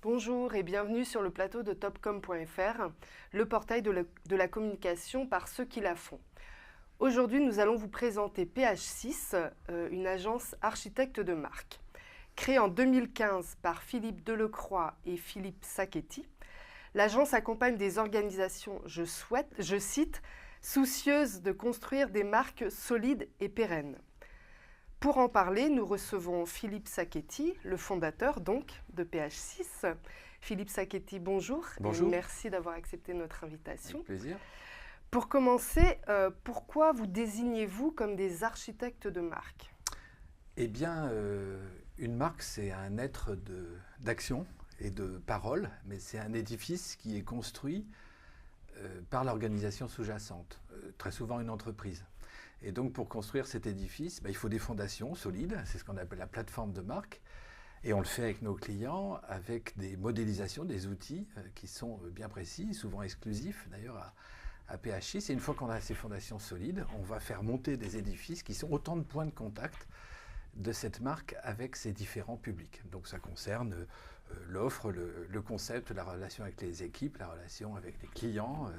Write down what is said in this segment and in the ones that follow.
Bonjour et bienvenue sur le plateau de Topcom.fr, le portail de la communication par ceux qui la font. Aujourd'hui, nous allons vous présenter PH6, une agence architecte de marque. Créée en 2015 par Philippe Delecroix et Philippe Sacchetti, l'agence accompagne des organisations, je cite, soucieuses de construire des marques solides et pérennes. Pour en parler, nous recevons Philippe Sacchetti, le fondateur donc de PH6. Philippe Sacchetti, bonjour. Bonjour. Et merci d'avoir accepté notre invitation. Avec plaisir. Pour commencer, pourquoi vous désignez-vous comme des architectes de marque? Eh bien, une marque, c'est un être d'action et de parole, mais c'est un édifice qui est construit par l'organisation sous-jacente, très souvent une entreprise. Et donc, pour construire cet édifice, il faut des fondations solides, c'est ce qu'on appelle la plateforme de marque. Et on le fait avec nos clients, avec des modélisations, des outils qui sont bien précis, souvent exclusifs d'ailleurs à PH6. Et une fois qu'on a ces fondations solides, on va faire monter des édifices qui sont autant de points de contact de cette marque avec ses différents publics. Donc ça concerne l'offre, le concept, la relation avec les équipes, la relation avec les clients,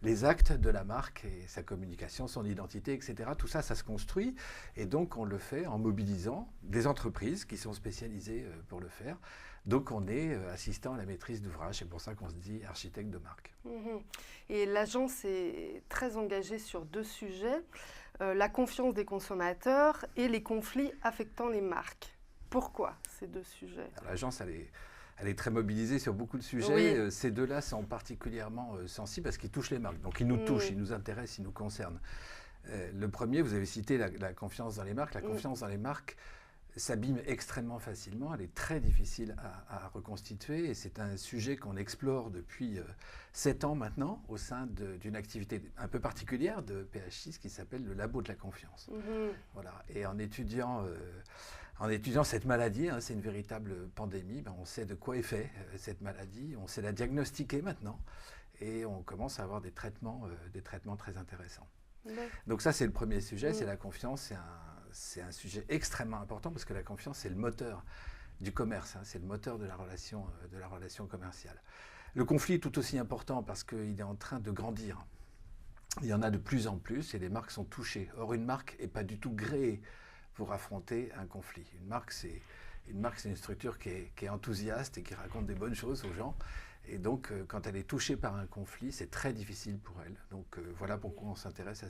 les actes de la marque et sa communication, son identité, etc. Tout ça, ça se construit et donc on le fait en mobilisant des entreprises qui sont spécialisées pour le faire. Donc on est assistant à la maîtrise d'ouvrage, c'est pour ça qu'on se dit architecte de marque. Et l'agence est très engagée sur deux sujets, la confiance des consommateurs et les conflits affectant les marques. Pourquoi ces deux sujets? L'agence, elle est très mobilisée sur beaucoup de sujets. Oui. Ces deux-là sont particulièrement sensibles parce qu'ils touchent les marques. Donc ils nous touchent, ils nous intéressent, ils nous concernent. Le premier, vous avez cité la confiance dans les marques. La confiance dans les marques s'abîme extrêmement facilement. Elle est très difficile à reconstituer. Et c'est un sujet qu'on explore depuis 7 ans maintenant au sein d'une activité un peu particulière de PH6 qui s'appelle le Labo de la confiance. Voilà. Et en étudiant cette maladie, c'est une véritable pandémie, on sait de quoi est faite cette maladie, on sait la diagnostiquer maintenant et on commence à avoir des traitements très intéressants. Donc ça, c'est le premier sujet, c'est la confiance. C'est un sujet extrêmement important parce que la confiance, c'est le moteur du commerce, c'est le moteur de la relation commerciale. Le conflit est tout aussi important parce qu'il est en train de grandir. Il y en a de plus en plus et les marques sont touchées. Or, une marque n'est pas du tout gréée pour affronter un conflit. Une marque, c'est une structure qui est enthousiaste et qui raconte des bonnes choses aux gens. Et donc, quand elle est touchée par un conflit, c'est très difficile pour elle. Donc, voilà pourquoi on s'intéresse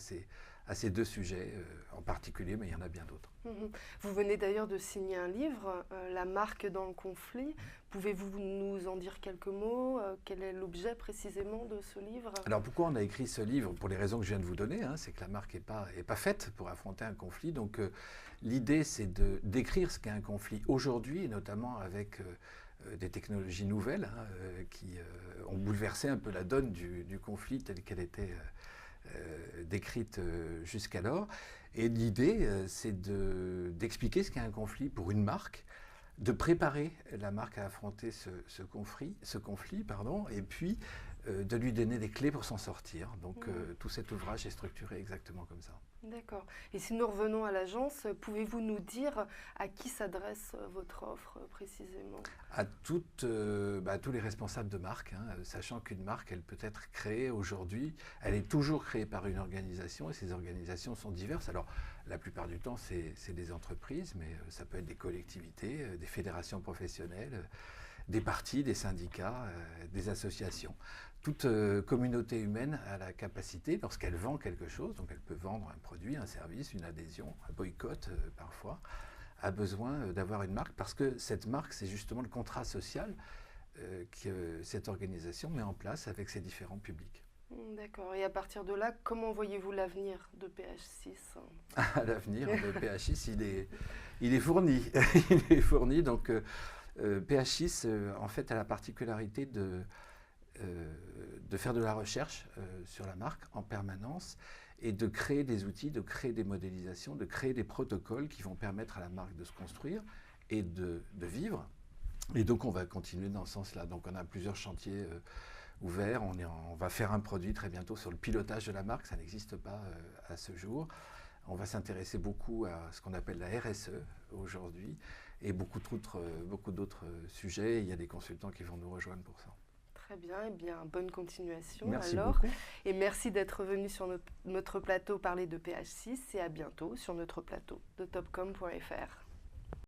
à ces deux sujets en particulier, mais il y en a bien d'autres. Vous venez d'ailleurs de signer un livre, La marque dans le conflit. Pouvez-vous nous en dire quelques mots? Quel est l'objet précisément de ce livre? Alors pourquoi on a écrit ce livre? Pour les raisons que je viens de vous donner, c'est que la marque n'est pas faite pour affronter un conflit. Donc l'idée, c'est d'écrire ce qu'est un conflit aujourd'hui, et notamment avec des technologies nouvelles qui ont bouleversé un peu la donne du conflit telle qu'elle était décrite jusqu'alors. Et l'idée, c'est d'expliquer ce qu'est un conflit pour une marque, de préparer la marque à affronter ce conflit, et puis de lui donner des clés pour s'en sortir. Donc tout cet ouvrage est structuré exactement comme ça. D'accord. Et si nous revenons à l'agence, pouvez-vous nous dire à qui s'adresse votre offre précisément? À tous les responsables de marque, sachant qu'une marque, elle peut être créée aujourd'hui, elle est toujours créée par une organisation et ces organisations sont diverses. Alors la plupart du temps, c'est des entreprises, mais ça peut être des collectivités, des fédérations professionnelles, des partis, des syndicats, des associations. Toute communauté humaine a la capacité, lorsqu'elle vend quelque chose, donc elle peut vendre un produit, un service, une adhésion, un boycott parfois, a besoin d'avoir une marque parce que cette marque, c'est justement le contrat social que cette organisation met en place avec ses différents publics. D'accord. Et à partir de là, comment voyez-vous l'avenir de PH6? L'avenir de PH6, il est fourni. Il est fourni. Donc PH6, en fait, a la particularité de faire de la recherche sur la marque en permanence et de créer des outils, de créer des modélisations, de créer des protocoles qui vont permettre à la marque de se construire et de vivre. Et donc on va continuer dans ce sens-là. Donc on a plusieurs chantiers ouverts. On va faire un produit très bientôt sur le pilotage de la marque, ça n'existe pas à ce jour. On va s'intéresser beaucoup à ce qu'on appelle la RSE aujourd'hui. et beaucoup d'autres sujets. Il y a des consultants qui vont nous rejoindre pour ça. Très bien, et bien bonne continuation. Merci alors. beaucoup. Et merci d'être venu sur notre plateau parler de PH6 et à bientôt sur notre plateau de topcom.fr.